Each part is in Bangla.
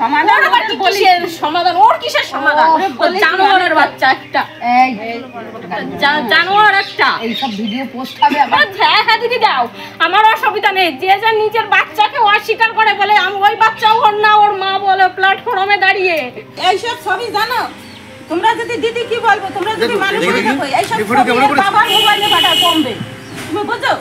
সমাধান আবার কিসের সমাধান? ওর কিসের সমাধান? জানোয়ারের বাচ্চা একটা, জানোয়ার একটা। এইসব ভিডিও পোস্ট হবে আবার। হ্যাঁ দিদি দাও, আমার অসুবিধা নেই। যে নিজের বাচ্চাকে অস্বীকার করে বলে আমি ওই বাচ্চাও ওর না, ওর মা বলে প্ল্যাটফর্মে দাঁড়িয়ে। এইসব সবই জানো তোমরা। যদি দিদি কি বলবো, তোমরা যদি মানুষ দেখো এইসব বাবার মোবাইলে পাঠা কমবে, তুমি বুঝো?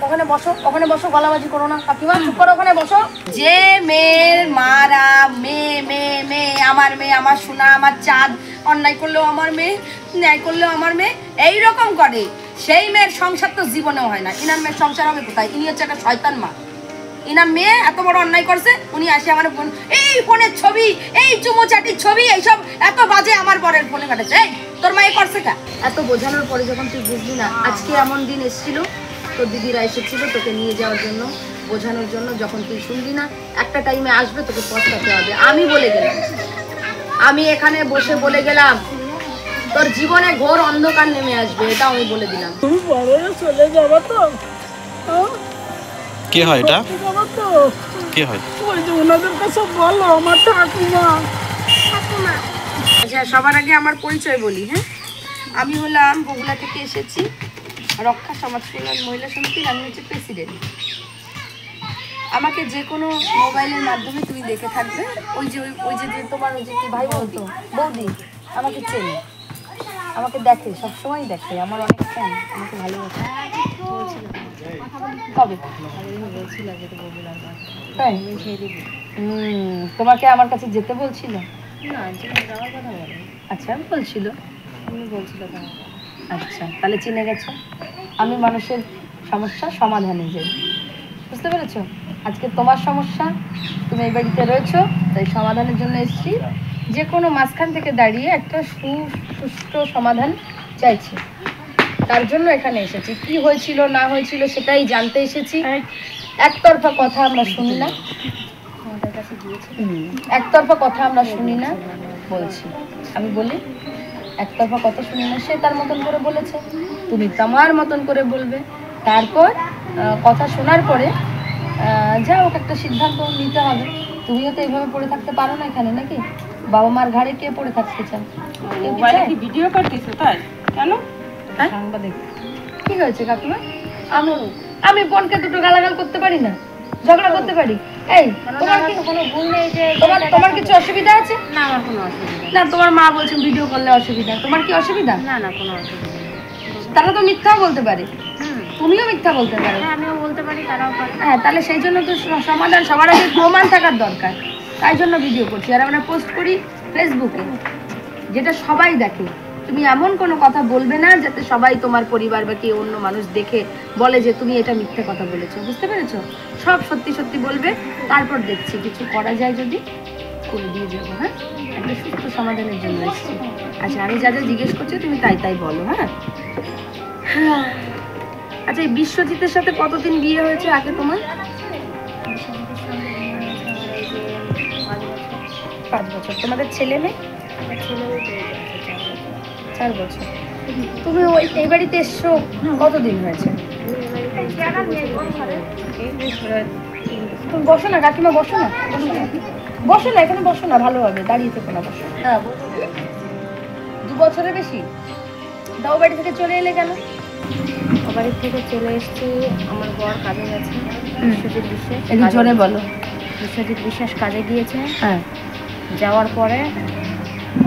ওখানে বসো, গলাবাজি করো না কাকিমা, চুপ করো, ওখানে বসো। যে মেয়ের মারা মেয়ে আমার মেয়ে, আমার সোনা, আমার চাঁদ, অন্যায় করলেও আমার মেয়ে, ন্যায় করলেও আমার মেয়ে, এইরকম করে, সেই মেয়ের সংসার তো জীবনেও হয় না। ইনার মেয়ের সংসার হবে কোথায়? ইনি হচ্ছে একটা শয়তান মা। ইনার মেয়ে এত বড় অন্যায় করছে, উনি আসে আমার ফোন, এই ফোনের ছবি, এই চুমোচাটির ছবি, এইসব এত বাজে আমার বরের ফোনে কাটেছে। এই তোর মা করছে কা? এত বোঝানোর পরে যখন তুই বুঝলি না, আজকে এমন দিন এসেছিল, তোর দিদিরা এসেছিল তোকে নিয়ে যাওয়ার জন্য, বোঝানোর জন্য, যখন তুই শুনলি না একটা টাইমে আসবে তোকে পস্তাতে হবে। আমি বলে গেলাম, আমি এখানে বসে বলে গেলাম তোর জীবনে ঘোর অন্ধকার নেমে আসবে, এটা আমি বলে দিলাম। তুমি বড়রা চলে যাবো তো? কি হয় এটা? কি হয়? ওই যে ওনাদের কাছে বলো, আমার ঠাকুমা। আচ্ছা, সবার আগে আমার পরিচয় বলি। হ্যাঁ, আমি হলাম বগুড়া থেকে এসেছি, রক্ষা সমাজ কল্যাণ মহিলা সমিতির, আমি হচ্ছে প্রেসিডেন্ট। আমাকে যে কোনো মোবাইলের মাধ্যমে তুমি দেখে থাকবে, ওই যে তোমার ওই যে কি ভাই বলতো বৌদি আমাকে চেনে, আমাকে দেখে, সবসময় দেখে, আমার অনেক ফ্যান, আমাকে ভালোবাসে। কবে তোমাকে আমার কাছে যেতে বলছিল? আচ্ছা বলছিল, আচ্ছা তাহলে চিনে গেছো। আমি মানুষের সমস্যা সমাধানে যাই, বুঝতে পেরেছো? আজকে তোমার সমস্যা, তুমি এই বাড়িতে রয়েছো, তাই সমাধানের জন্য এসেছি। যে কোনো মাঝখান থেকে দাঁড়িয়ে একটা সুষ্ঠু সমাধান চাইছি, তার জন্য এখানে এসেছি। কি হয়েছিল না হয়েছিল সেটাই জানতে এসেছি। একতরফা কথা আমরা শুনি না, একতরফা কথা আমরা শুনি না, বলছি আমি বলি একতরফা কথা শুনি না। সে তার মতন করে বলেছে, তুমি তোমার মতন করে বলবে। তারপর কথা শোনার পরে যা হোক একটা সিদ্ধান্ত নিতে হবে। তুমিও তো এইভাবে পড়ে থাকতে পারো না এখানে, নাকি? বাবা মার ঘাড়ে কে পড়ে থাকতে চান? ভিডিও করতেছো তাই? কেন? সাংবাদিক। কি হয়েছে কাকিমা? আমি বোনকে দুটো গালাগাল করতে পারি না, ঝগড়া করতে পারি? এই তোমার কি কোনো ভুল নেই যে তোমার কিছু অসুবিধা আছে? না, আমার কোনো অসুবিধা না, তোমার মা বলছেন ভিডিও করলে অসুবিধা, তোমার কি অসুবিধা? না, কোনো অসুবিধা নেই। তারা তো মিথ্যাও বলতে পারে, তুমিও মিথ্যা বলতে পারো। হ্যাঁ, আমিও বলতে পারি, তারাও পারে। হ্যাঁ, তাহলে সেই জন্য তো সমাধান সবার আগে প্রমাণ থাকার দরকার, তাই জন্য ভিডিও করছি। আর আমরা পোস্ট করি ফেসবুকে, যেটা সবাই দেখে। তুমি এমন কোনো কথা বলবে না যাতে সবাই, তোমার পরিবার বা কেউ অন্য মানুষ দেখে বলে যে তুমি এটা মিথ্যে কথা বলেছো, বুঝতে পেরেছো? সব সত্যি সত্যি বলবে, তারপর দেখছি কিছু করা যায়, যদি করে দিয়ে যাবো। হ্যাঁ, একটা সুস্থ সমাধানের জন্য এসেছি। আচ্ছা, আমি যা যা জিজ্ঞেস করছি তুমি তাই বলো। হ্যাঁ, আচ্ছা, এই বিশ্বজিতের সাথে কতদিন বিয়ে হয়েছে আগে তোমার? 5 বছর। তোমাদের ছেলে মেয়ে? 4 বছর। তুমি এই বাড়িতে এসছো কতদিন হয়েছে? তুমি বসো না কাকিমা, বসো না, এখানে বসো না, ভালো হবে, দাঁড়িয়ে থেকো না, বসো। হ্যাঁ, 2 বছরের বেশি। দাও বাড়ি থেকে চলে এলে কেন? বাড়ি থেকে চলে এসেছি, আমার বর কাজে গেছে, বিশ্বজিৎ বিশ্বাস। জোরে বলো। বিশ্বজিৎ বিশ্বাস কাজে গিয়েছে। হ্যাঁ, যাওয়ার পরে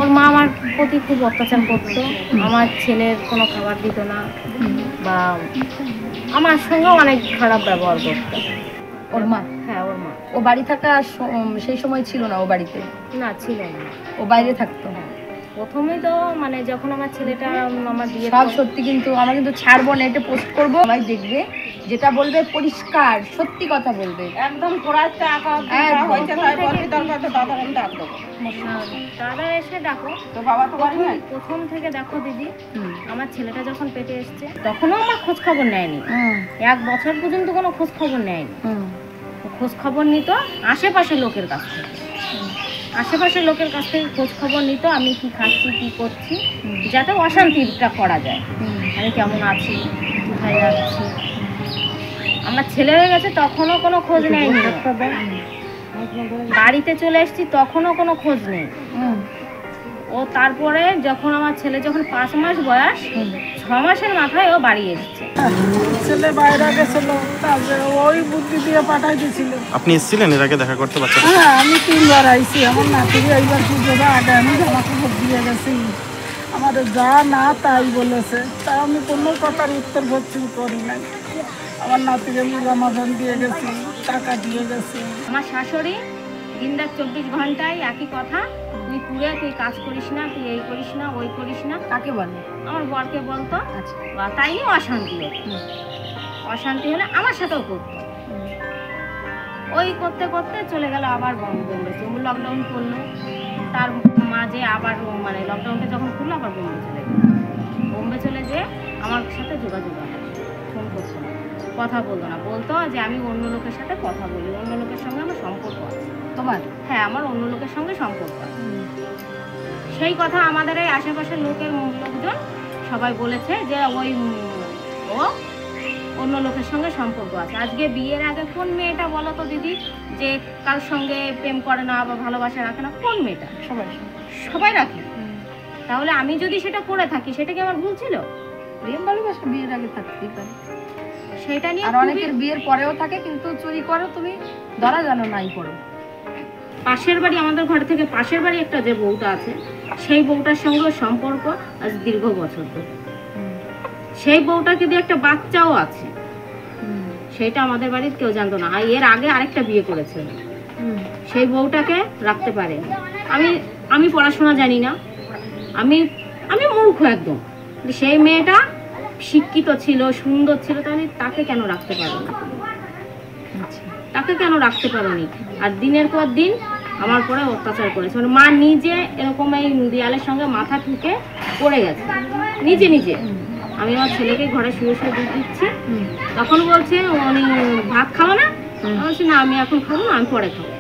ওর মা আমার প্রতি খুব অত্যাচার করতো। আমার ছেলের কোনো খাবার দিত না, বা আমার সঙ্গেও অনেক খারাপ ব্যবহার করতো ওর মা। হ্যাঁ, ওর মা। ও বাড়ি থাকা সেই সময় ছিল না? ও বাড়িতে না, ছিল না, ও বাইরে থাকতো। প্রথমেই তো মানে যখন আমার ছেলেটা আমার বিয়ে, সব সত্যি, কিন্তু আমরা কিন্তু ছাড়বো না, এটা পোস্ট করবো, সবাই দেখবে। যেটা বলবে পরিষ্কার সত্যি কথা বলবে, একদম কোরাইতে আঁকা হয়েছে তাই বলবি, দরকার তো দাদা আমি ডাক দেবো। দাদা এসে ডাকো, তো বাবা তো বাড়ি নাই। প্রথম থেকে দেখো দিদি, আমার ছেলেটা যখন পেটে এসছে তখনও আমার খোঁজ খবর নেয়নি। 1 বছর পর্যন্ত কোনো খোঁজ খবর নেয়নি। খোঁজ খবর নিত আশেপাশের লোকের কাছ থেকে, খোঁজ খবর নিত আমি কি খাচ্ছি, কি করছি, যাতে অশান্তিটা করা যায়, আমি কেমন আছি, কোথায় যাচ্ছি। আমার ছেলে হয়ে গেছে তখনও কোনো খোঁজ নেয়নি। বাড়িতে চলে এসেছি তখনও কোনো খোঁজ নেই। ও তারপরে যখন আমার ছেলে যখন 5 মাস বয়স, 6 মাসের মাথায় ও বাড়ি এসেছে। ছেলে বাইরে গেছিল, তারপরে ওই বুদ্ধি দিয়ে পাঠাই দিয়েছিল। আপনি এসেছিলেন এর আগে দেখা করতে পারছেন? হ্যাঁ, আমি 3 বার আইছি। আমার নাতিকে এইবার পুজোটা আগে আমি জামা কাপড় দিয়ে গেছি। আমার যা না তাই বলেছে, তা আমি কোনো কথার উত্তর পশ্চিম করি নাই। আমার নাতিকে আমি জামাখান দিয়ে গেছি, টাকা দিয়ে গেছি। আমার শাশুড়ি দিনরাত 24 ঘন্টায় একই কথা, তুই পুরে তুই কাজ করিস না, তুই এই করিস না, ওই করিস না। কাকে বলে? আমার বরকে বলতো। আচ্ছা। বা তাই নিয়ে অশান্তি হতো। অশান্তি হলে আমার সাথেও করতো। ওই করতে করতে চলে গেল আবার বোম্বে। লকডাউন করলো, তার মাঝে আবার মানে লকডাউনটা যখন খুললো আবার বোম্বে চলে গেল। বোম্বে চলে যেয়ে আমার সাথে যোগাযোগ রাখে, ফোন করতো না, কথা বলতো না। বলতো যে আমি অন্য লোকের সাথে কথা বলি, অন্য লোকের সঙ্গে আমার সম্পর্ক আছে। তোমার? হ্যাঁ, আমার অন্য লোকের সঙ্গে সম্পর্ক আছে। সেই কথা আমাদের এই আশেপাশের লোকজন সবাই বলেছে যে ওই ও অন্য লোকের সঙ্গে সম্পর্ক আছে। আজকে বিয়ের আগে কোন মেয়েটা বলো তো দিদি যে কার সঙ্গে প্রেম করে না বা ভালোবাসা রাখে না? কোন মেয়েটা? সবাই রাখে। তাহলে আমি যদি সেটা করে থাকি সেটা কি আমার ভুল ছিল? প্রেম ভালোবাসা বিয়ের আগে থাকতেই পারে। সেটা নিয়ে আর অনেকের বিয়ের পরেও থাকে, কিন্তু চুরি করো তুমি, ধরা জানো নাই করো। পাশের বাড়ি, আমাদের ঘর থেকে পাশের বাড়ি একটা যে বউটা আছে, সেই বউটার সঙ্গে সম্পর্ক আজ দীর্ঘ বছর ধরে। সেই বউটাকে দিয়ে একটা বাচ্চাও আছে, সেটা আমাদের বাড়ির কেউ জানতো না। আর এর আগে আরেকটা বিয়ে করেছে, সেই বউটাকে রাখতে পারে। আমি পড়াশোনা জানি না, আমি মূর্খ একদম। সেই মেয়েটা শিক্ষিত ছিল, সুন্দর ছিল, তাহলে তাকে কেন রাখতে পারো না? তাকে কেন রাখতে পারোনি? আর দিনের পর দিন আমার পরে অত্যাচার করেছে। মানে মা নিজে এরকম এই দেয়ালের সঙ্গে মাথা ঠুকে পড়ে গেছে নিজে নিজে। আমি আমার ছেলেকে ঘরে শুয়ে শুয়ে দুধ দিচ্ছি, তখন বলছে উনি ভাত খাবো না। আমি বলছি না, আমি এখন খাবো না, আমি পরে খাবো।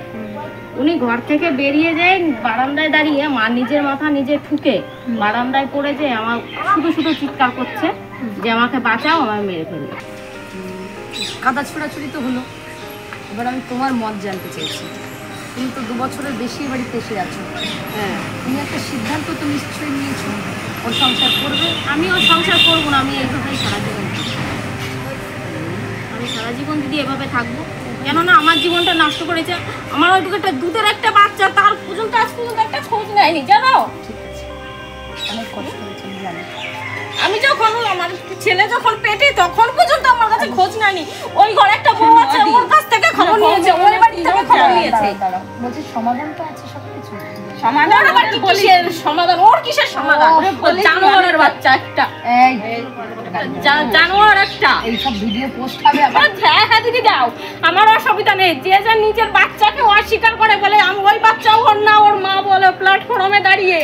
উনি ঘর থেকে বেরিয়ে যায়, বারান্দায় দাঁড়িয়ে মা নিজের মাথা নিজে ঠুকে বারান্দায় পড়ে যে আমার শুধু শুধু চিৎকার করছে যে আমাকে বাঁচাও, আমার মেরে ফেলবে। কাদা ছোড়াছুড়ি তো হলো। এবার আমি তোমার মত জানতে চাইছি। তুমি তো 2 বছরের বেশি বাড়িতে এসে আছো। হ্যাঁ, তুমি একটা সিদ্ধান্ত তো নিশ্চয়ই নিয়েছো, ওর সংসার করবে। আমি ওর সংসার করবো না, আমি এইভাবেই সারা জীবন আমি সারা জীবন দিদি এভাবে থাকবো। কেননা আমার জীবনটা নষ্ট করেছে। আমার ওইটুকু একটা দুধের একটা বাচ্চা, তার পর্যন্ত আজ পর্যন্ত একটা খোঁজ নেয়নি, জানো? ঠিক আছে, অনেক কষ্ট হয়েছে আমি জানি। আমি যখন আমার ছেলে যখন পেটে, তখন পর্যন্ত আমার কাছে খোঁজ নেয়নি। ওই ঘরে একটা বউ আছে, ওর কাছ থেকে খবর নিয়েছে, ওই বাড়ি থেকে খবর নিয়েছে। বলছি সমাধান তো আছে সবকিছু। সমাধান আবার কিসের সমাধান? ওর কিসের সমাধান? জানোয়ারের বাচ্চা একটা, এই জানোয়ার একটা। এইসব ভিডিও পোস্ট হবে আবার। হ্যাঁ হ্যাঁ দিদি দাও, আমার অসুবিধা নেই। যে যে নিজের বাচ্চাকে অস্বীকার করে বলে আমি ওই বাচ্চাও ওর না, ওর মা বলে প্ল্যাটফর্মে দাঁড়িয়ে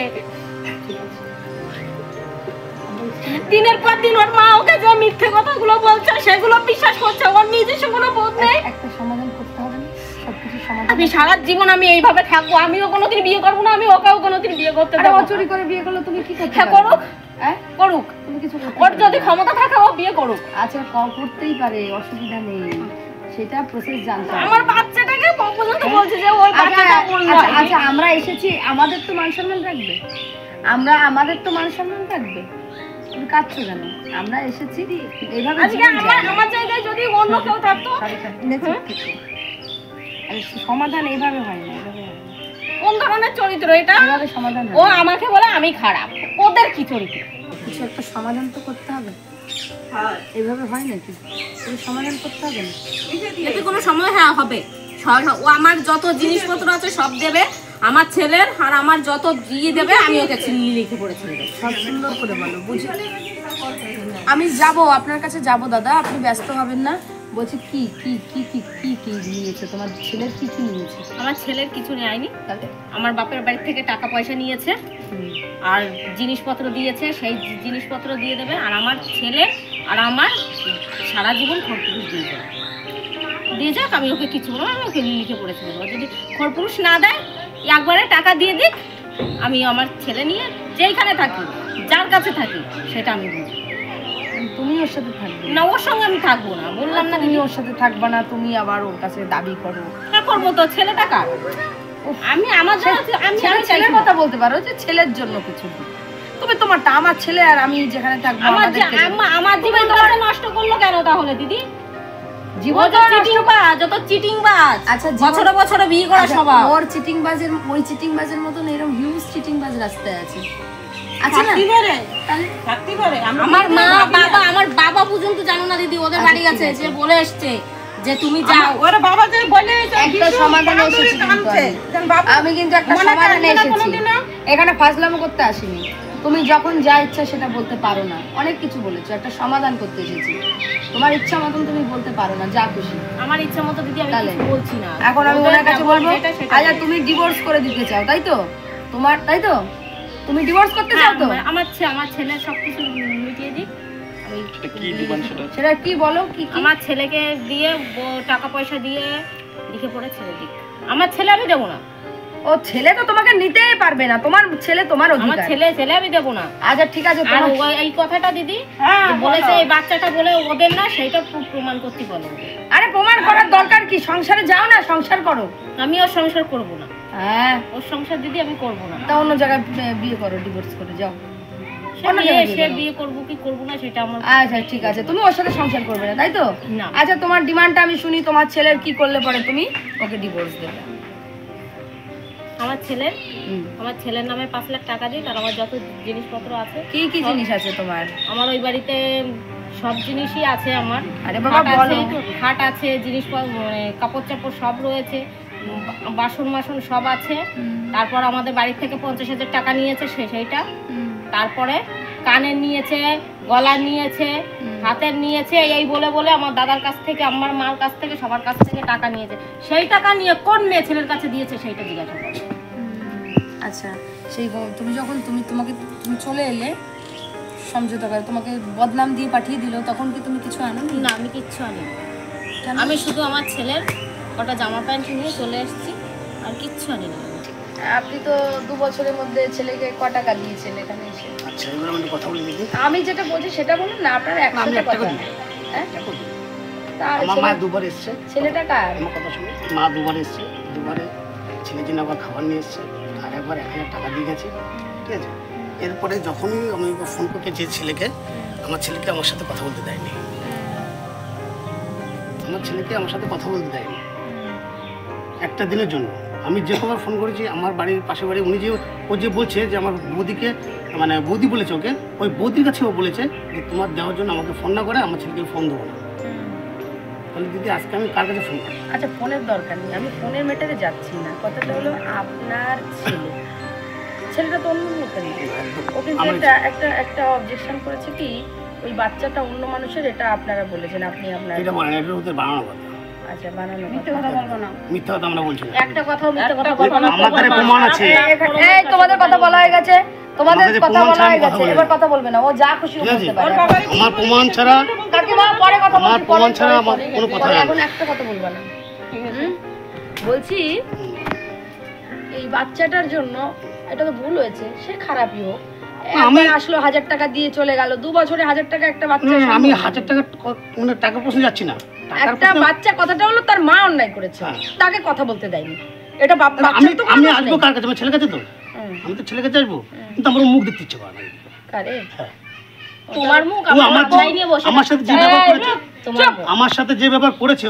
দিনের পর দিন ওর মা ওকে যে মিথ্যে কথাগুলো বলছে সেগুলো বিশ্বাস করছে। ওর নিজস্ব কোনো বোধ নেই। একটা সমাধান করতে হবে না, সবকিছু সমাধান। আমি সারা জীবন আমি এইভাবে থাকবো। আমিও কোনোদিন বিয়ে করবো না, আমি ওকেও কোনোদিন বিয়ে করতে আরে দেবো ও না। চুরি করে বিয়ে করলে তুমি কি করতে হ্যাঁ, পারবে? করুক, হ্যাঁ করুক। তুমি কিছু করতে ওর পারবে যদি না। ক্ষমতা থাকে ও বিয়ে করুক। আচ্ছা, করতেই পারে, অসুবিধা নেই, সেটা প্রসেস জানতে হবে। আমার বাচ্চাটাকে পর্যন্ত বলছে যে ওই বাচ্চাটা ওর আচ্ছা, নয়। আচ্ছা, আমরা এসেছি, আমাদের তো মান সম্মান রাখবে। আমাদের তো মান সম্মান রাখবে। তুমি কাঁদছো কেন? আমরা এসেছি এইভাবে। আজকে আমার জায়গায় যদি অন্য কেউ থাকতো। সমাধান এইভাবে হয় না, এইভাবে হয় না। কোন ধরনের চরিত্র এটা? এইভাবে সমাধান ও হয় না। আমাকে বলে আমি খারাপ, ওদের কি চরিত্র? কিছু একটা সমাধান তো করতে হবে। এইভাবে হয় নাকি? তুমি সমাধান করতে হবে না। এতে কোনো সময় হ্যাঁ হবে। ও আমার যত জিনিসপত্র আছে সব দেবে, আমার ছেলের আর আমার যত দিয়ে দেবে আমি ওকে লিখে পড়েছি। সব সুন্দর করে বলো, বুঝি। আমি যাব, আপনার কাছে যাব দাদা, আপনি ব্যস্ত হবেন না। বলছি কি কি কি কি কি কি নিয়েছে তোমার ছেলের? কি কি নিয়েছে? আমার ছেলের কিছু নেয়নি, আমার বাপের বাড়ি থেকে টাকা পয়সা নিয়েছে আর জিনিসপত্র দিয়েছে, সেই জিনিসপত্র দিয়ে দেবে। আর আমার ছেলে আর আমার সারা জীবন খরপুরুষ দিয়ে যাবে, দিয়ে যাক। আমি ওকে কিছু বলবো, আমি ওকে লিখে পড়েছি দেবো। যদি খরপুরুষ না দেয়, একবারে টাকা দিয়ে দিক, আমি আমার ছেলে নিয়ে যেইখানে থাকি, যার কাছে থাকি, সেটা আমি বুঝি। তুমি ওর সাথে থাকবে না, ওর সঙ্গে আমি থাকবো না, বললাম না তুমি দিদি। ওর সাথে থাকবে না, তুমি আবার ওর কাছে দাবি করো। না করবো তো, ছেলেটা কার? আমি আমার জন্য আমি ছেলের কথা বলতে পারো যে ছেলের জন্য কিছু দিই। তুমি তোমারটা, আমার ছেলে আর আমি যেখানে থাকবো আমার জীবনটা নষ্ট করলো কেন তাহলে দিদি? জীবন যত চিটিং বাজ। আচ্ছা, বছরে বছরে বিয়ে করা সবাই। ওর চিটিং বাজের, ওই চিটিং বাজের মতন এরকম হিউজ চিটিং বাজ রাস্তায় আছে। আচ্ছা না, তাহলে আমার বাবা পর্যন্ত জানো না দিদি, ওদের বাড়ি গেছে, যে বলে এসছে যে তুমি যাও। ওর বাবা যে বলে একটা সমাধানে এসেছি কিন্তু আমি কিন্তু একটা সমাধানে এসেছি, এখানে ফাজলামো করতে আসিনি। তুমি যখন যা ইচ্ছা সেটা বলতে পারো না, অনেক কিছু বলেছো, একটা সমাধান করতে এসেছি। তোমার ইচ্ছা মতন তুমি বলতে পারো না, যা খুশি। আমার ইচ্ছা মতো দিদি আমি তাহলে কিছু বলছি না। এখন আমি ওনার কাছে বলবো, আচ্ছা তুমি ডিভোর্স করে দিতে চাও তাই তো? তোমার তাই তো, তুমি ডিভোর্স করতে চাও তো? আমার ছেলে সবকিছু মিটিয়ে দিক। কি দিবেন সেটা? সেটা কি বলো, কি আমার ছেলেকে দিয়ে টাকা পয়সা দিয়ে লিখে পড়ে ছেড়ে দিক। আমার ছেলে আমি দেবো না। ও ছেলে তো তোমাকে নিতেই পারবে না, তোমার ছেলে তোমার আমার অধিকার। ছেলে আমি দেবো না। আচ্ছা ঠিক আছে, আর এই কথাটা দিদি যে বলেছে এই বাচ্চাটা বলে ওদের না, সেইটা প্রমাণ করতে বলো। আরে প্রমাণ করার দরকার কি? সংসারে যাও না, সংসার করো। আমি ওর সংসার করবো না। হ্যাঁ, ওর সংসার দিদি আমি করবো না। তা অন্য জায়গায় বিয়ে করো, ডিভোর্স করে যাও। সে বিয়ে করবো কি করবো না সেটা আমার। আচ্ছা ঠিক আছে, তুমি ওর সাথে সংসার করবে না তাই তো? না। আচ্ছা তোমার ডিমান্ডটা আমি শুনি, তোমার ছেলের কি করলে পরে তুমি ওকে ডিভোর্স দেবে? আমার ছেলের নামে 5 লাখ টাকা দিই, তার আমার যত জিনিসপত্র আছে। কি কি জিনিস আছে তোমার? আমার ওই বাড়িতে সব জিনিসই আছে আমার। আরে বাবা বলো। খাট আছে, জিনিসপত্র মানে কাপড় চাপড় সব রয়েছে, বাসন মাসন সব আছে। তারপর আমাদের বাড়ি থেকে 50,000 টাকা নিয়েছে সেইটা। তারপরে কানের নিয়েছে, গলার নিয়েছে, হাতের নিয়েছে, এই বলে বলে আমার দাদার কাছ থেকে, আমার মার কাছ থেকে, সবার কাছ থেকে টাকা নিয়েছে। সেই টাকা নিয়ে কোন মেয়ে ছেলের কাছে দিয়েছে সেইটা জিজ্ঞাসা করে। আচ্ছা সেই তুমি যখন তুমি চলে এলে সমঝোতা করে, তোমাকে বদনাম দিয়ে পাঠিয়ে দিল, তখন কি তুমি কিছু আনোনি? না, আমি কিচ্ছু আনিনি। আমি শুধু আমার ছেলের কটা জামা প্যান্ট নিয়ে চলে এসেছি, আর কিচ্ছু আনিনি। আপনি তো 2 বছরের মধ্যে ছেলেকে ক টাকা দিয়েছেন এখানে এসে? আচ্ছা এবার আমি কথা বলি দিদি। আমি যেটা বলছি সেটা বলুন না, আপনার একসাথে কথা। হ্যাঁ, তার আমার মা দুবার এসছে, ছেলেটা কার? আমার কথা শুনে মা দুবার এসছে, দুবারে ছেলের জন্য আবার খাবার নিয়ে এসছে, আর একবার 1,000 টাকা দিয়ে গেছে, ঠিক আছে। এরপরে যখনই আমি ফোন করতে চেয়ে ছেলেকে, আমার ছেলেকে আমার সাথে কথা বলতে দেয়নি, আমার ছেলেকে আমার সাথে কথা বলতে দেয়নি একটা দিনের জন্য। আমি যে কবার ফোন করেছি, আমার বাড়ির পাশে বাড়ি উনি যে ও যে বলছে যে আমার বৌদিকে, মানে বৌদি বলেছে ওকে, ওই বৌদির কাছে ও বলেছে যে তোমার দেওয়ার জন্য আমাকে ফোন না করে আমার ছেলেকে ফোন দেবো না। তাহলে দিদি আজকে আমি কার কাছে ফোন করি? আচ্ছা ফোনের দরকার নেই, আমি ফোনের মেটারে যাচ্ছি না। কথাটা হলো আপনার ছেলেটা তো অন্য লোকের না। ও কিন্তু একটা অবজেকশন করেছে কি, ওই বাচ্চাটা অন্য মানুষের, এটা আপনারা বলেছেন, আপনি আপনার এটা বলেন, এটা হতে বানানো কথা। আচ্ছা বানানো মিথ্যে কথা বলবো না। মিথ্যা কথা আমরা বলছি না, একটা কথা মিথ্যে কথা বলবো না। আমাদের প্রমাণ আছে। এই তোমাদের কথা বলা হয়ে গেছে, তোমাদের কথা বলা হয়ে গেছে, এবার কথা বলবে না। ও যা খুশি ঠিক আছে? বলতে পারে। আমার প্রমাণ ছাড়া, কাকিমা পরে কথা বলছি, আমার প্রমাণ ছাড়া আমার কোনো কথা পরে, নেই। এখন একটা কথা বলবে না। বলছি এই বাচ্চাটার জন্য এটা তো ভুল হয়েছে, সে খারাপই হোক, আমি আসলো 1000 টাকা দিয়ে চলে গেল, 2 বছরে 1000 টাকা একটা বাচ্চা। আমি 1000 টাকা মানে টাকা প্রশ্ন যাচ্ছি না, একটা বাচ্চা, কথাটা হলো তার মা অন্যায় করেছে, তাকে কথা বলতে দেয়নি। এটা আমি আসবো কার কাছে? আমার ছেলের কাছে তো, আমি তো ছেলের কাছে আসবো, কিন্তু আমার মুখ দেখতে ইচ্ছে করে না। কারে? তোমার মুখ আমার সাথে যে ব্যবহার করেছে, আমার সাথে যে ব্যবহার করেছে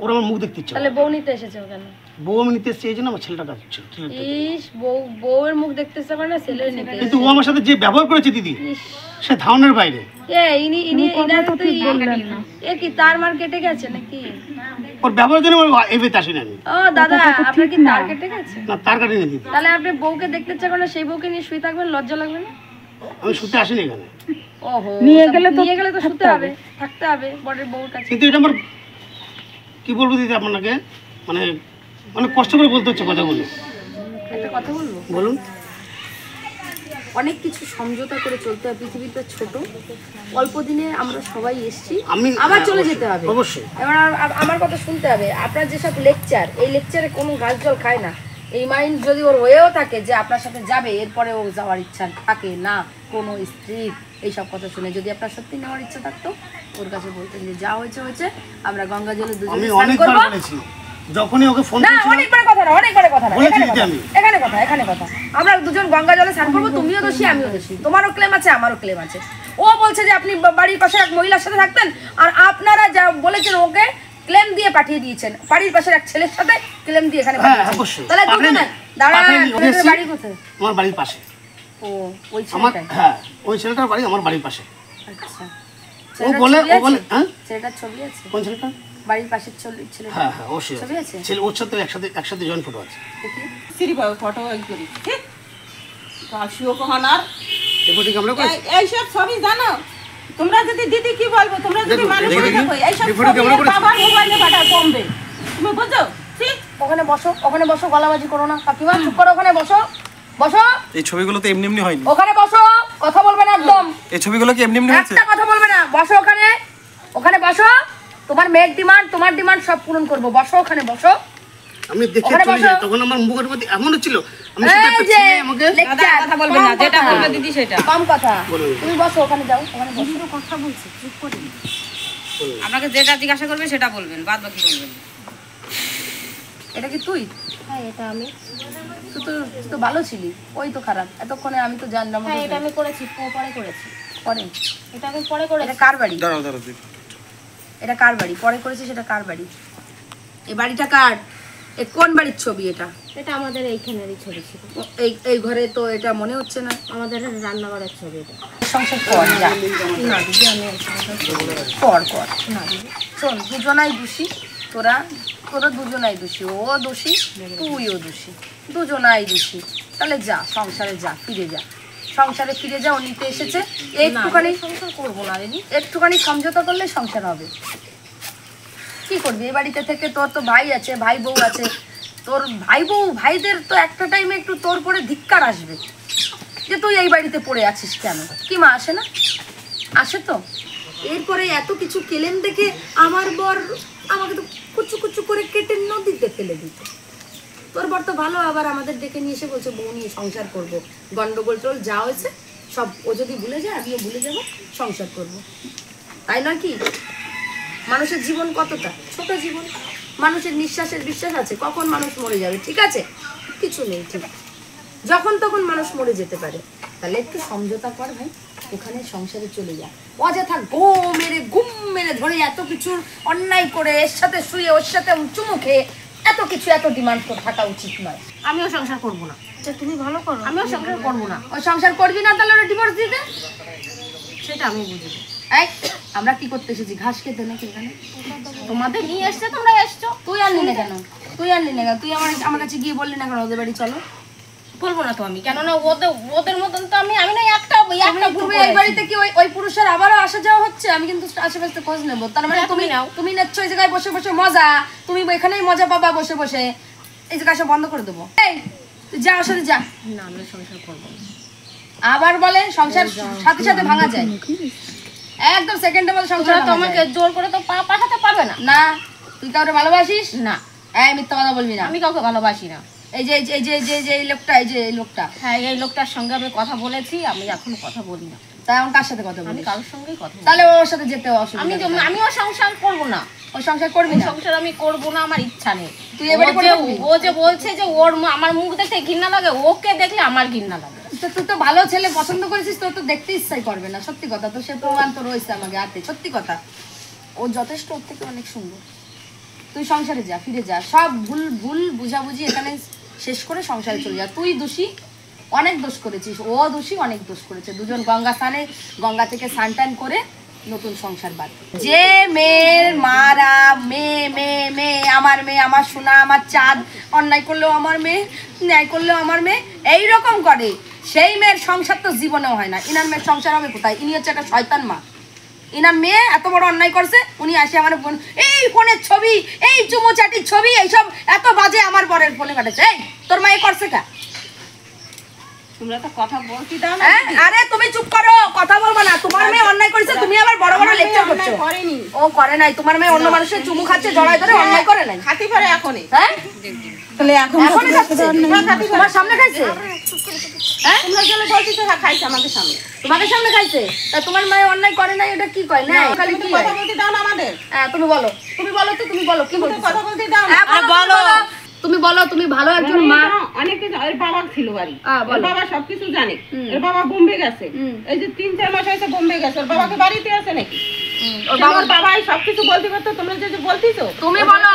ওর আমার মুখ দেখতে ইচ্ছে। তাহলে বউ নিতে এসেছে কেন? বউ আমি নিতে এসেছি এই জন্য আমার ছেলেটা কাছে ছিল। ইস, বউয়ের মুখ দেখতে ইচ্ছে করে না, ছেলের নিতে। কিন্তু ও আমার সাথে যে ব্যবহার করেছে দিদি, সে ধারণার বাইরে। এ কি তার মার কেটে গেছে নাকি? ওর ব্যবহারের জন্য এভাবে আসি না আমি। ও দাদা, আপনার কি তার কেটে গেছে? না, তার কাটে না দিদি। তাহলে আপনি বউকে দেখতে ইচ্ছে করে না, সেই বউকে নিয়ে শুয়ে থাকবেন, লজ্জা লাগবে না? আমি শুতে আসিনি এখানে। ওহো, নিয়ে গেলে তো শুতে হবে, থাকতে হবে বড়ের বউর কাছে। কিন্তু এটা আমার কি বলবো দিদি আপনাকে, মানে অনেক কষ্ট করে বলতে হচ্ছে কথাগুলো। একটা কথা বলবো, বলুন। অনেক কিছু সমঝোতা করে চলতে হয়, পৃথিবীটা ছোট, অল্প দিনে আমরা সবাই এসেছি, আবার চলে যেতে হবে। অবশ্যই এবার আমার কথা শুনতে হবে। আপনার যেসব লেকচার, এই লেকচারে কোনো গাছ জল খায় না। এই মাইন্ড যদি ওর হয়েও থাকে যে আপনার সাথে যাবে, এরপরে ও যাওয়ার ইচ্ছা থাকে না কোনো স্ত্রী, এইসব কথা শুনে যদি আপনার সত্যি নেওয়ার ইচ্ছা থাকতো ওর কাছে বলতেন যে যা হয়েছে হয়েছে, আমরা গঙ্গা জলে দুজনে আমি স্নান অনেকবার করবো। বলেছি, যখনই ওকে ফোন না করেছিলাম অনেকবার কথা না, অনেকবার কথা না, বলেছি এখানে দিদি কথা, আমি। এখানে কথা, আমরা দুজন গঙ্গা জলে স্নান করবো, তুমিও দোষী আমিও দোষী, তোমারও ক্লেম আছে আমারও ক্লেম আছে। ও বলছে যে আপনি বাড়ির পাশে এক মহিলার সাথে থাকতেন, আর আপনারা যা বলেছেন ওকে ক্লেম দিয়ে পাঠিয়ে দিয়েছেন বাড়ির পাশের এক ছেলের সাথে ক্লেম দিয়ে এখানে হ্যাঁ, পাঠিয়েছেন। অবশ্যই। তাহলে পাঠাইনি। দুজনে দাঁড়া, পাঠাইনি, ওকে তোদের এসে- বাড়ি কোথায়? আমার বাড়ির পাশে। ও ওই আমার ছেলেটাই। হ্যাঁ, ওই ছেলেটার বাড়ি আমার বাড়ির পাশে। আচ্ছা, ও ছেলেটার বলে ছবি ও আছে? বলে হ্যাঁ, ছেলেটার ছবি আছে কোন ছেলেটা? বাড়ির পাশের ছেলে? হ্যাঁ হ্যাঁ, অবশ্যই ছবি আছে? ছেলে ওর সাথে একসাথে জয়েন ফটো আছে। দেখি। সিরিভাবে ফটো এই করি ঠিক কাশিও কহানার এই ফটো কি আমরা করেছি? এইসব ছবি জানো তোমরা? যদি দিদি কি বলবো, তোমরা যদি দেখো, মানুষ দেখো, দেখো এইসব এই ফটো ছবি কেমন করেছে? বাবার মোবাইলে পাঠায় কমবে, তুমি বুঝছো? ঠিক ওখানে বসো, গলাবাজি করো না কাকিমা, চুপ করো, ওখানে বসো। এই ছবিগুলো তো এমনি এমনি হয়নি। ওখানে বসো, কথা বলবে না একদম, এই ছবিগুলো কি এমনি এমনি হয়েছে? একটা কথা বলবে না, বসো ওখানে বসো। তোমার মেয়ের ডিমান্ড তোমার ডিমান্ড সব পূরণ করবো, বসো ওখানে বসো। আমি দেখে ওখানে চলে যাই, বসো। তখন আমার মুখের মধ্যে এমন ছিল, আমি শুধু একটা এই যে ছেলে আমাকে lecture, কথা বলবে না, কম যেটা কথা। বলবে দিদি সেটা। কম কথা, বলুন। তুমি বসো ওখানে, যাও ওখানে বসো। কথা বলছি, চুপ করে। আপনাকে যেটা জিজ্ঞাসা করবে সেটা বলবেন, বাদ বাকি বলবেন না। এটা কি তুই? হ্যাঁ এটা আমি, তুই তো ভালো ছিলি, ওই তো খারাপ, এতক্ষণে আমি তো জানলাম হ্যাঁ এটা আমি করেছি, পরে করেছি, পরে। এটা আমি পরে এটা করেছি। কার বাড়ি? দাঁড়াও দিদি। এটা কার বাড়ি? পরে করেছিস, এটা কার বাড়ি? এই বাড়িটা কার? এ কোন বাড়ির ছবি এটা? এটা আমাদের এইখানেরই ছবি ছিল, এই ঘরে তো এটা মনে হচ্ছে না। আমাদের রান্নাঘরের ছবি এটা। সংসার কর যা। না দিদি আমি এই সংসার করবো না। কর না দিদি, শোন, দুজনাই দোষী, তোরা দুজনাই দোষী, ও দোষী তুইও দোষী, দুজনাই দোষী। তাহলে যা সংসারে যা, ফিরে যা, সংসারে ফিরে যা। ও নিতে এসেছে, একটুখানি না, আমি সংসার করবো না দিদি। একটুখানি সমঝোতা করলে সংসার হবে। কি করবি এই বাড়িতে থেকে? তোর তো ভাই আছে, ভাই বউ আছে, তোর ভাইদের তো একটা টাইমে একটু তোর পরে ধিক্কার আসবে যে তুই এই বাড়িতে পড়ে আছিস কেন। কি মা আসে না? আসে তো। এরপরে এত কিছু কেলেন দেখে আমার বর আমাকে তো কুচু কুচু করে কেটে নদীতে ফেলে দিত। তোর বর তো ভালো, আবার আমাদের ডেকে নিয়ে এসে বলছে বউ নিয়ে সংসার করবো, গন্ডগোল টোল যা হয়েছে সব ও যদি ভুলে যায় আমিও ভুলে যাবো, সংসার করব। তাই নয় কি? মানুষের জীবন কতটা ছোট জীবন, মানুষের নিঃশ্বাসের বিশ্বাস আছে, কখন মানুষ মরে যাবে ঠিক আছে, কিছু নেই ঠিক, যখন তখন মানুষ মরে যেতে পারে। তাহলে একটু সমঝোতা কর ভাই, ওখানে সংসারে চলে যা। অযথা গুম মেরে ধরে এত কিছুর অন্যায় করে এর সাথে শুয়ে ওর সাথে চুমু খেয়ে এত কিছু এত ডিমান্ড করে থাকা উচিত নয়। আমিও সংসার করবো না। আচ্ছা তুমি ভালো করো, আমিও সংসার করবো না, ওই সংসার করবি না তাহলে ওরা ডিভোর্স দিতে। সেটা আমি বুঝবো। এই আমরা কি করতে এসেছি? ঘাস খেতে নাকি এখানে? তোমাদের নিয়ে এসছে, তোমরা এসছো। তুই আনলি না কেন? তুই আমার কাছে গিয়ে বললি না কেন ওদের বাড়ি চলো? বলবো না তো আমি, কেননা ওদের মতন তো আমি না একটা তুমি এই বাড়িতে কি ওই পুরুষের আবারও আসা যাওয়া হচ্ছে? আমি কিন্তু আশেপাশে খোঁজ নেবো। তার মানে হ্যাঁ, তুমি তুমি নাও। তুমি নেচ্ছ এই জায়গায় বসে বসে মজা, তুমি এখানেই মজা পাবা বসে বসে, এই জায়গা সব বন্ধ করে দেবো। এই তুই যা, ওর সাথে যা। না আমি সংসার করবো না। আবার বলে সংসার সাথে সাথে ভাঙা যায়, একদম সেকেন্ডের মধ্যে সংসার তোমরা তো আমাকে জোর করে তো পাঠাতে পারবে না। না। তুই কাউকে ভালোবাসিস? না এই মিথ্যা কথা বলবি না। আমি কাউকে ভালোবাসি না। এই যে এই লোকটা, এই লোকটা, হ্যাঁ এই লোকটার সঙ্গে আমি কথা বলেছি, আমি এখন কথা বলি না। তাই এখন কার সাথে কথা আমি বলিস? কারোর সঙ্গেই কথা বলি না। তাহলে ওর সাথে যেতে অসুবিধা নেই। আমিও সংসার করবো না, ওই সংসার করবি না? সংসার আমি করবো না, আমার ইচ্ছা নেই। তুই এবারে করবি? ও যে বলছে যে আমার মুখ দেখতে ঘৃণা লাগে, ওকে দেখলে আমার ঘৃণা লাগে। তুই তো ভালো ছেলে পছন্দ করেছিস, তোর তো দেখতে ইচ্ছাই করবে না। সত্যি কথা, তো সে প্রমাণ তো রয়েছে আমাকে হাতে। সত্যি কথা, ও যথেষ্ট ওর থেকে অনেক সুন্দর। তুই সংসারে যা, ফিরে যা, সব ভুল বুঝাবুঝি এখানে শেষ করে সংসারে চলে যা। তুই দোষী, অনেক দোষ করেছিস, ও দোষী, অনেক দোষ করেছে। দুজন গঙ্গা থেকে স্নান করে নতুন সংসার বাদ। যে মেয়ের মারা মেয়ে আমার সোনা, আমার চাঁদ, অন্যায় করলেও আমার মেয়ে, ন্যায় করলেও আমার মেয়ে, এইরকম করে, সেই মেয়ের সংসার তো জীবনেও হয় না। ইনার মেয়ের সংসার হবে কোথায়? ইনি হচ্ছে একটা শয়তান মা। ইনার মেয়ে এত বড় অন্যায় করছে, উনি আসে আমার এই ফোনের ছবি, এই চুমোচাটির ছবি, এইসব এত বাজে আমার বরের ফোনে কাটেছে। এই তোর মা এ করছে কা? তোমরা তো কথা বলতে দাও না। হ্যাঁ আরে তুমি চুপ করো, কথা বলবো না। তোমার মেয়ে অন্যায় করেছে, তুমি আবার বড় বড় লেকচার করছো। করেনি, ও করে নাই। তোমার মেয়ে অন্য মানুষের চুমু খাচ্ছে, জড়ায় ধরে অন্যায় করে নাই। খাতি পারে এখনই। হ্যাঁ তাহলে এখন এখনই খাচ্ছে, তোমার সামনে খাইছে। হ্যাঁ তোমরা গেলে বলছি তো খাইছে আমাদের সামনে। তোমাদের সামনে খাইছে, তা তোমার মেয়ে অন্যায় করে নাই, এটা কি কয় না? খালি কি কথা বলতে দাও না আমাদের। হ্যাঁ তুমি বলো, তুমি বলো তো, তুমি বলো কি বলছো? কথা বলতে দাও না। হ্যাঁ বলো, তুমি বলো, তুমি ভালো একজন মা। অনেক কিছু এর বাবা ছিল বাড়ি, বলো। এর বাবা সবকিছু জানে। এর বাবা বোম্বে গেছে, এই যে 3-4 মাস হয়েছে বোম্বে গেছে। ওর বাবাকে বাড়িতে আছে নাকি? ওর বাবার বাবাই সবকিছু বলতে পারতো, তোমরা যে বলতিছো। তুমি বলো,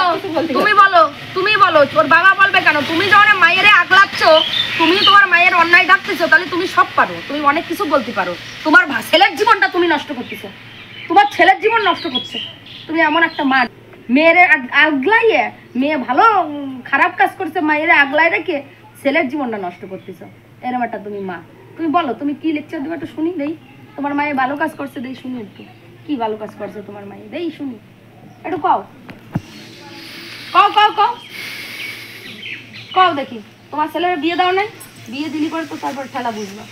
তুমি বলো, তুমি বলো। ওর বাবা বলবে কেন? তুমি যখন মায়েরে আগলাচ্ছ, তুমি তোমার মায়ের অন্যায় ডাকতেছো, তাহলে তুমি সব পারো, তুমি অনেক কিছু বলতে পারো। তোমার ছেলের জীবনটা তুমি নষ্ট করতেছো, তোমার ছেলের জীবন নষ্ট করছো। তুমি এমন একটা মা, মেয়েরে আগলাইয়ে, মেয়ে ভালো খারাপ কাজ করছে, মায়ের আগলাই রেখে ছেলের জীবনটা নষ্ট করতেছো। এরকম একটা তুমি মা। তুমি বলো, তুমি কি লেকচার দেবে একটু শুনি দেই। তোমার মায়ে ভালো কাজ করছে দেই শুনি, একটু কি ভালো কাজ করছে তোমার মায়ে দেই শুনি, একটু কও কও কও কও কও দেখি। তোমার ছেলের বিয়ে দাও নাই? বিয়ে দিলি পরে তো তারপর খেলা বুঝবা।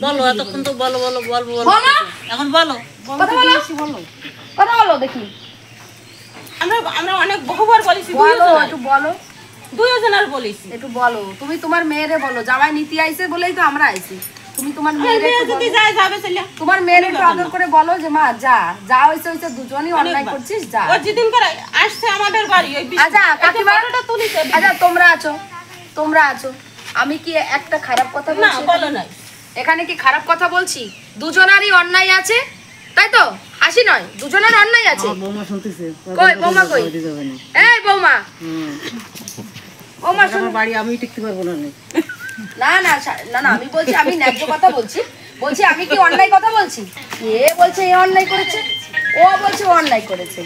বলো, এতক্ষণ তো বলো বলো বলবো বলো, বলো এখন বলো। কথা বলো, কথা বলো দেখি। আমরা অনেক বহুবার বলেছি, বলো একটু বলো, দুইজনের বলেছি। একটু বলো। তুমি তোমার মেয়েরে বলো, জামাই নীতি আইছে বলেই তো আমরা আইছি। তুমি তোমার মেয়েরে একটু যদি বলো। যায় যাবে ছেলে, তোমার মেয়ের একটু আদর করে বলো যে মা যা যা হইছে হইছে, দুজনই অন্যায় করছিস, যা। ও যেদিন করে আসছে আমাদের বাড়ি ওই আচ্ছা কাকিমা, ফটোটা তুলিছে। আচ্ছা তোমরা আছো, তোমরা আছো, আমি কি একটা খারাপ কথা না বলছি? বলো নাই। এখানে কি খারাপ কথা বলছি? দুজনারই অন্যায় আছে, তাই তো? হাসি নয়, দুজনের অন্যায় আছে। বৌমা শুনতেছে, কই বৌমা কই? এই বৌমা, বৌমা শুন। বাড়ি আমি টিকতে পারবো না। না না না না, আমি বলছি, আমি ন্যায্য কথা বলছি। বলছি আমি কি অন্যায় কথা বলছি? এ বলছে এ অন্যায় করেছে, ও বলছে ও অন্যায় করেছে।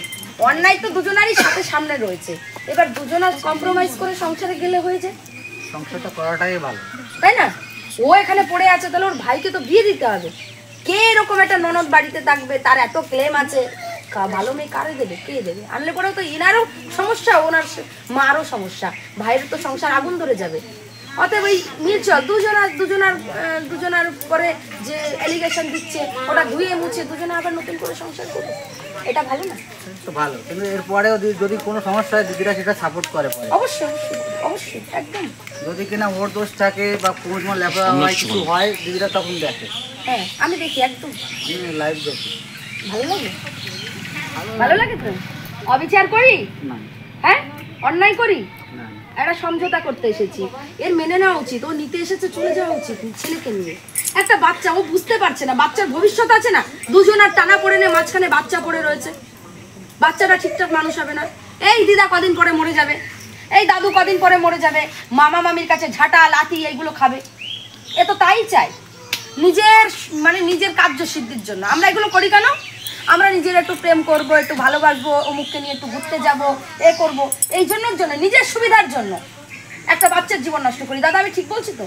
অন্যায় তো দুজনারই সাথে সামনে রয়েছে। এবার দুজনার কম্প্রোমাইজ করে সংসারে গেলে হয়ে যায়, সংসারটা করাটাই ভালো, তাই না? ও এখানে পড়ে আছে, তাহলে ওর ভাইকে তো বিয়ে দিতে হবে। কে এরকম একটা ননদ বাড়িতে থাকবে, তার এত ক্লেম আছে, ভালো মেয়ে কারে দেবে? কে দেবে? আনলে পরেও তো ইনারও সমস্যা, ওনার মারও সমস্যা, ভাইয়ের তো সংসার আগুন ধরে যাবে। অতএব ওই মিলচল দুজনার পরে যে অ্যালিগেশন দিচ্ছে, ওটা ধুয়ে মুছে দুজনে আবার নতুন করে সংসার করবে, এটা ভালো না? তো ভালো, কিন্তু এরপরেও যদি কোনো সমস্যা হয় দিদিরা সেটা সাপোর্ট করে পরে। অবশ্যই অবশ্যই একদম। যদি কিনা ওর দোষ থাকে বা কোনো সময় লেখাপড়া কিছু হয়, দিদিরা তখন দেখে। হ্যাঁ আমি দেখি একদম লাইভ দেখি, ভালো লাগে, ভালো লাগে তো। অবিচার করি? না হ্যাঁ অন্যায় করি? না, একটা সমঝোতা করতে এসেছি, এর মেনে নেওয়া উচিত। ও নিতে এসেছে, চলে যাওয়া উচিত ছেলেকে নিয়ে। একটা বাচ্চা, ও বুঝতে পারছে না, বাচ্চার ভবিষ্যৎ আছে না। দুজনার টানা পড়ে নিয়ে মাঝখানে বাচ্চা পড়ে রয়েছে, বাচ্চাটা ঠিকঠাক মানুষ হবে না। এই দিদা কদিন পরে মরে যাবে, এই দাদু কদিন পরে মরে যাবে, মামা মামির কাছে ঝাঁটা লাথি এইগুলো খাবে। এ তো তাই চাই, নিজের মানে নিজের কার্যসিদ্ধির জন্য। আমরা এগুলো করি কেন? আমরা নিজের একটু প্রেম করব, একটু ভালোবাসবো, অমুককে নিয়ে একটু ঘুরতে যাব, এ করব, এই জন্য নিজের সুবিধার জন্য একটা বাচ্চার জীবন নষ্ট করি। দাদা আমি ঠিক বলছি তো?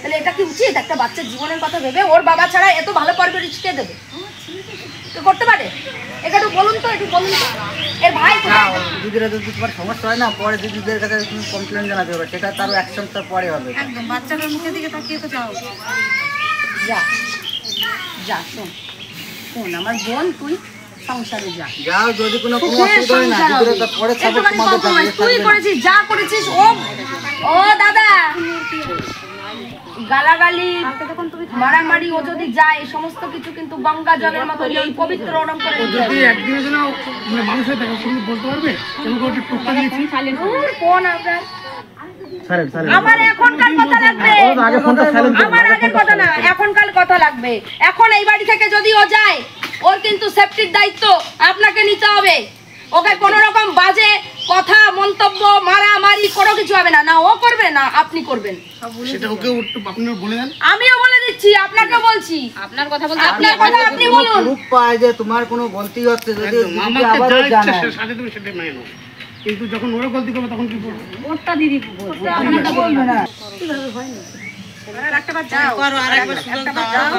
তাহলে এটা কি উচিত? একটা বাচ্চার জীবনের কথা ভেবে ওর বাবা ছাড়া এত ভালো পরিবেশ কে দেবে? তো করতে পারে? এটা একটু বলুন তো, একটু বলুন তো। এর ভাই দিদিরা যদি তোমার সমস্যা হয় না, পরে দিদিদের কাছে তুমি কমপ্লেন জানাতে হবে, সেটা তারও এক সপ্তাহ পরে হবে। একদম বাচ্চাটার মুখের দিকে তাকিয়ে তো যাও। যা যা, শোন শোন আমার বোন, তুই সংসারে যা। যাও, যদি কোনো অসুবিধা হয় না, দিদিরা তো পরে সাপোর্ট তোমাদের থাকবে। তুই করেছিস, যা করেছিস। ও দাদা, গালাগালি মারামারি ও যদি যায়, সমস্ত কিছু কিন্তু গঙ্গা জলের মতো এই পবিত্র ওরম করে দিতে হবে। একদিনের জন্য মানে মানুষের দেখা তুমি বলতে পারবে কোন আপনার আমার এখনকার কথা লাগবে, আমার আগের কথা না, এখনকার কথা লাগবে। এখন এই বাড়ি থেকে যদি ও যায়, ওর কিন্তু সেফটির দায়িত্ব আপনাকে নিতে হবে। ওকে কোন রকম বাজে কথা মন্তব্য মারামারি কোনো কিছু হবে না, না ও করবে না আপনি করবেন। সেটা ওকে আপনি বলে দেন, আমিও বলে দিচ্ছি, আপনাকে বলছি। আপনার কথা বলছি, আপনার কথা আপনি বলুন। প্রুফ পায় যে তোমার কোনো গলতি হচ্ছে, যদি আবার জানায় সাথে তুমি সেটা মেনে নাও। কিন্তু যখন ওরা গলতি করবে তখন কি করবে? ওরটা দিদি আপনাকে বলবে না। কিভাবে হয় না? করো, আরেকবার সুযোগ দাও।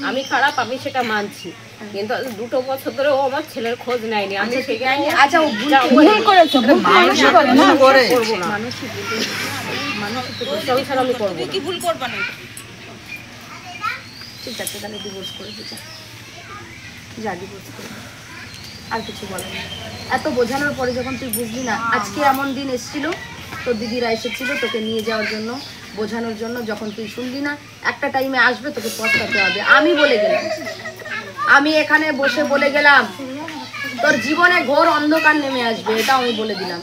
আমি খারাপ, আমি সেটা মানছি, কিন্তু আজ 2 বছর ধরে ও আমার ছেলের খোঁজ নেয়নি। আমি সেখানে আচ্ছা ও ভুল করেছো, ভুল মানুষই করে না, করবো না, সংসার আমি করবো না। কি ভুল করবা না? ঠিক আছে তাহলে ডিভোর্স করে দিতে যা, ডিভোর্স করে দে। আর কিছু বলে না। এত বোঝানোর পরে যখন তুই বুঝলি না, আজকে এমন দিন এসেছিল, তোর দিদিরা এসেছিল তোকে নিয়ে যাওয়ার জন্য, বোঝানোর জন্য, যখন তুই শুনলি না একটা টাইমে আসবে তোকে পস্তাতে হবে। আমি বলে গেলাম, আমি এখানে বসে বলে গেলাম তোর জীবনে ঘোর অন্ধকার নেমে আসবে, এটা আমি বলে দিলাম,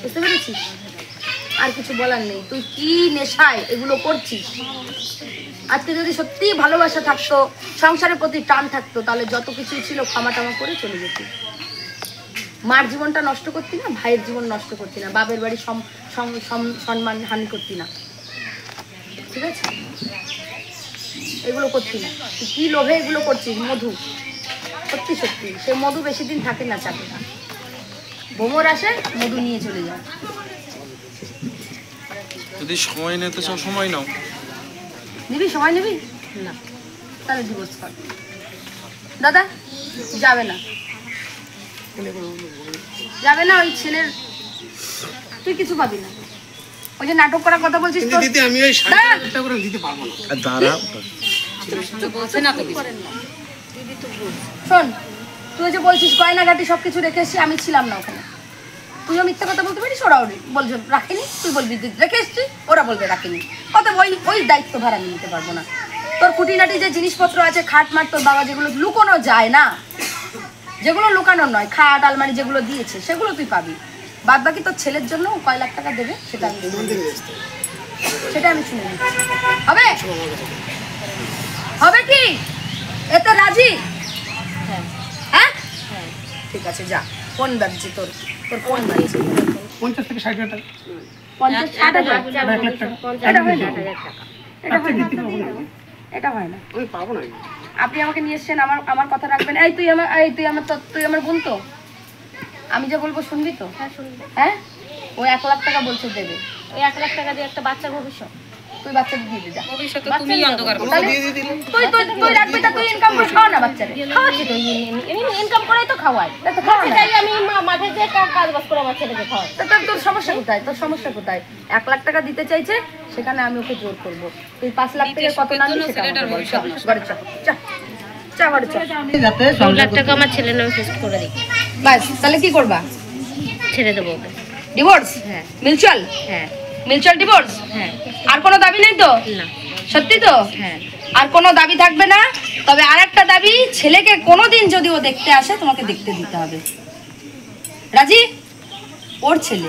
বুঝতে পেরেছিস? আর কিছু বলার নেই। তুই কি নেশায় এগুলো করছিস? আজকে যদি সত্যি ভালোবাসা থাকতো, সংসারের প্রতি টান থাকতো, তাহলে যত কিছুই ছিল ক্ষমা টামা করে চলে যেতি। মার জীবনটা নষ্ট করতি না, ভাইয়ের জীবন নষ্ট করতি না, বাপের বাড়ি সম্মান হানি করতি না, ঠিক আছে? এগুলো করতি না। তুই কি লোভে এগুলো করছিস? মধু, সত্যি সত্যি সে মধু বেশি দিন থাকে না, চাপে না। ভ্রমর আসে, মধু নিয়ে চলে যায়। যদি সময় নিতে চাও সময় নাও। নিবি? সময় নিবি না, তাহলে ডিভোর্স কর। দাদা যাবে না, যাবে না। ওই ছেলের তুই কিছু পাবি না। ওই যে নাটক করার কথা বলছিস, তোর দিদি আমি ওই 7,000 টাকা করে দিতে পারবো না। দাঁড়া, বলছে না তো কিছু। শোন, তুই যে বলছিস গয়নাগাটি সবকিছু রেখে এসছি, আমি ছিলাম না ওখানে। তুইও মিথ্যা কথা বলতে পারিস, ওরাও বলছে রাখিনি, তুই বলবি রেখে এসছি, ওরা বলবে রাখিনি। অতএব ওই দায়িত্ব ভার আমি নিতে পারবো না। তোর খুঁটিনাটি যে জিনিসপত্র আছে, খাট মাট তোর বাবা যেগুলো লুকোনো যায় না, যেগুলো লুকানোর নয়, খাট আলমারি যেগুলো দিয়েছে সেগুলো তুই পাবি। বাদ বাকি তোর ছেলের জন্য কয় লাখ টাকা দেবে সেটা আমি সেটা আমি শুনে নিচ্ছি। হবে? হবে কি? এতে রাজি? হ্যাঁ, ঠিক আছে, যা। কোন বাজছে তোর? তোর কোন বাজছে? 50 থেকে 60,000 টাকা। 50, 60,000? এটা হয় না, এটা হয় না, এটা হয় না। আমি পাবো না। আপনি আমাকে নিয়ে এসছেন, আমার কথা রাখবেন। এই তুই আমার বোন তো, আমি যা বলবো শুনবি তো? হ্যাঁ শুনবো। হ্যাঁ, ও 1 লাখ টাকা বলছে দেবে। ওই 1 লাখ টাকা দিয়ে একটা বাচ্চার ভবিষ্যৎ, তুই বাচ্চাকে দিয়ে দে, যা। ভবিষ্যতে তুমি অন্ধকার করো। তাহলে তুই রাখবি, তা তুই ইনকাম করে খাও না বাচ্চাকে। খাওয়াচ্ছি তো, ইনকাম করেই তো খাওয়াই। চাই আমি মাঠে যে কাজ বাজ করে আমার ছেলেকে খাওয়াই। তোর সমস্যা কোথায়? তোর সমস্যা কোথায়? 1 লাখ টাকা দিতে চাইছে, সেখানে আমি ওকে জোর করবো। তুই 5 লাখ থেকে কত না দিস সেটা আমাকে বল। ঘরে চল, চা চা, ঘরে চল। 2 লাখ টাকা আমার ছেলের নামে ফিক্সড করে দিই। বাস, তাহলে কি করবা? ছেড়ে দেবো ওকে। ডিভোর্স? হ্যাঁ। মিউচুয়াল? হ্যাঁ। Mutual divorce? হ্যাঁ। আর কোনো দাবি নেই তো? না। সত্যি তো? হ্যাঁ। আর কোনো দাবি থাকবে না। তবে আরেকটা দাবি, ছেলেকে কোনোদিন যদি ও দেখতে আসে, তোমাকে দেখতে দিতে হবে। রাজি? ওর ছেলে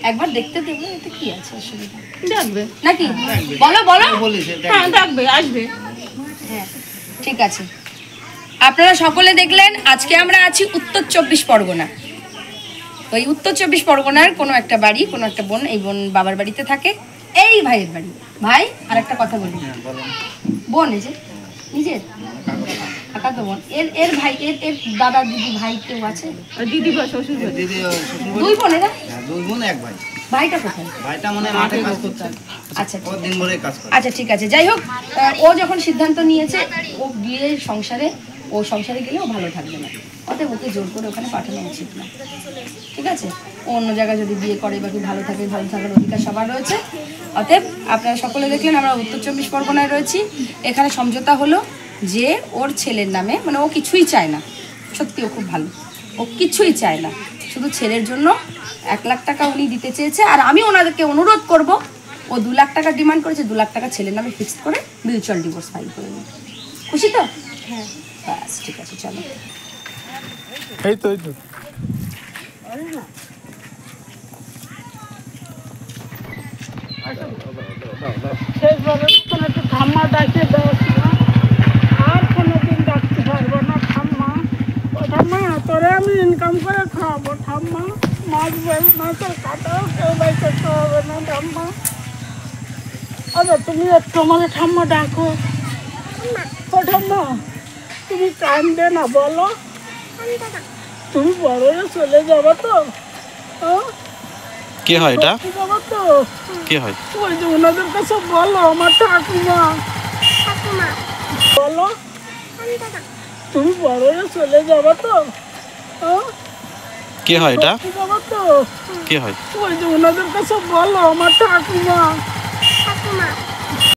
একবার দেখতে দেবে, এতে কি আছে অসুবিধা? দেখবে নাকি? বলো বলো। হ্যাঁ দেখবে, আসবে। হ্যাঁ, ঠিক আছে। আপনারা সকলে দেখলেন, আজকে আমরা আছি উত্তর 24 পরগনা। ওই উত্তর 24 পরগনার কোনো একটা বাড়ি, কোনো একটা বোন, এই বোন বাবার বাড়িতে থাকে, এই ভাইয়ের বাড়ি। ভাই, আর একটা কথা বলি, বোন এই যে নিজের কাকা তো বোন, এর ভাই, এর দাদা দিদি ভাই কেউ আছে? দিদি বা শ্বশুর? দুই বোনেরা? দুই বোন এক ভাই। ভাইটা কোথায়? ভাইটা মানে মাঠে কাজ করছে। আচ্ছা ও দিনভরে কাজ করে। আচ্ছা, ঠিক আছে। যাই হোক, ও যখন সিদ্ধান্ত নিয়েছে ও বিয়ে সংসারে, ও সংসারে গেলে ও ভালো থাকবে না, অতএব ওকে জোর করে ওখানে পাঠানো উচিত না, ঠিক আছে? ও অন্য জায়গায় যদি বিয়ে করে বা কি ভালো থাকে, ভালো থাকার অধিকার সবার রয়েছে। অতএব আপনারা সকলে দেখলেন, আমরা উত্তর 24 পরগনায় রয়েছি। এখানে সমঝোতা হলো যে ওর ছেলের নামে, মানে ও কিছুই চায় না, সত্যি ও খুব ভালো, ও কিছুই চায় না, শুধু ছেলের জন্য 1 লাখ টাকা উনি দিতে চেয়েছে। আর আমি ওনাদেরকে অনুরোধ করব, ও 2 লাখ টাকা ডিমান্ড করেছে, 2 লাখ টাকা ছেলের নামে ফিক্সড করে মিউচুয়াল ডিভোর্স ফাইল করে নিই। খুশি তো? হ্যাঁ, ব্যাস, ঠিক আছে, চলো। এই তো এই তো শেষবারের মতন একটু ঠাম্মা ডাকিয়ে দেওয়া ছিল, আর কোনোদিন ডাকতে পারবো না। ঠাম্মা, ও ঠাম্মা, তোরে আমি ইনকাম করে খাওয়াবো। ঠাম্মা, মাছের কাটাও কেউ বাই করতে হবে না। ঠাম্মা, আচ্ছা তুমি একটু আমাকে ঠাম্মা ডাকো। ও ঠাম্মা, তুমি কান্দে না, বলো। তুমি বড় হয়ে চলে যাবে তো? কে হয় এটা? বাবা তো কে হয়? ওই যে ওনাদের কাছে বলো, আমার ঠাকুমা। বলো তুমি বড় হয়ে চলে যাবা তো? হ্যাঁ? কে হয় এটা? বাবা তো কে হয়? ওই যে ওনাদের কাছে বলো, আমার ঠাকুমা।